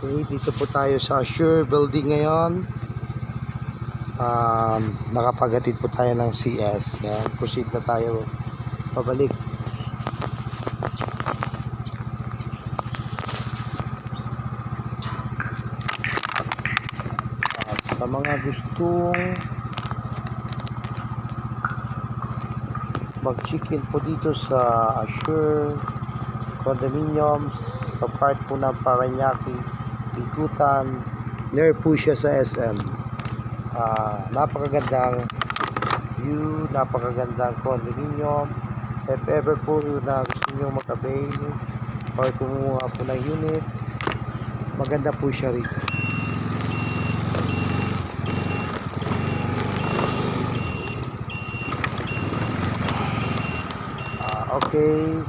Okay, dito po tayo sa Assure Building ngayon. Nakapaghatid po tayo ng CS. Yan, proceed na tayo pabalik. Sa mga gustong mag-check-in po dito sa Assure Condominiums sa part po ng Parañaque, Bikutan, near po siya sa SM. Napakagandang view, napakagandang condominium. If ever po na gusto nyo mag-avail or kumuha po ng unit, maganda po siya rito. Okay.